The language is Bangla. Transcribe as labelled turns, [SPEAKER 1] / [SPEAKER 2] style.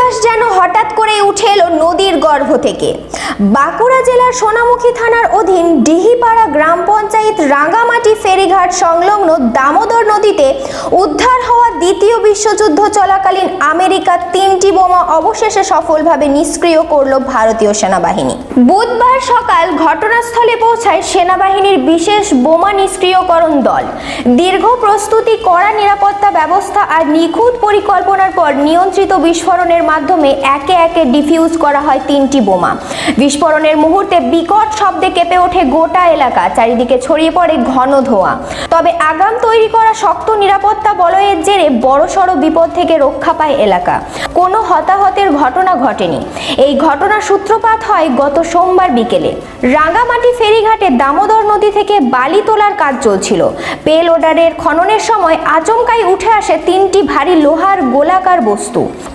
[SPEAKER 1] উচ্ছ্বাস যেন হঠাৎ করে উঠে এলো নদীর গর্ভ থেকে। বাঁকুড়া জেলার সোনামুখী থানার অধীন ডিহিপাড়া গ্রাম পঞ্চায়েত রাঙ্গামাটি ফেরিঘাট সংলগ্ন দামোদর নদীতে উদ্ধার হওয়া দ্বিতীয় বিশ্বযুদ্ধ চলাকালীন আমেরিকার 3টি বোমা অবশেষে সফলভাবে নিষ্ক্রিয় করল ভারতীয় সেনাবাহিনী। বুধবার সকাল ঘটনাস্থলে পৌঁছায় সেনাবাহিনীর বিশেষ বোমা নিষ্ক্রিয়করণ দল। দীর্ঘ প্রস্তুতি, কড়া নিরাপত্তা ব্যবস্থা আর নিখুঁত পরিকল্পনার পর নিয়ন্ত্রিত বিস্ফোরণের মাধ্যমে একে একে ডিফিউজ করা হয় 3টি বোমা। বিস্ফোরণের মুহূর্তে বিকট শব্দে কেঁপে ওঠে গোটা এলাকা, চারিদিকে ছড়িয়ে পড়ে ঘন ধোঁয়া। তবে আগাম তৈরি করা শক্ত নিরাপত্তা বলয়ের জেরে বড়সড় বিপদ থেকে রক্ষা পায় এলাকা। কোনো হতাহতের ঘটনা ঘটেনি। এই ঘটনার সূত্রপাত হয় গত সোমবার বিকেলে। রাঙ্গামাটি ফেরিঘাটে দামোদর নদী থেকে বালি তোলার কাজ চলছিল। পেলোডারের খননের সময় আচমকাই উঠে আসে 3টি ভারী লোহার গোলাকার বস্তু।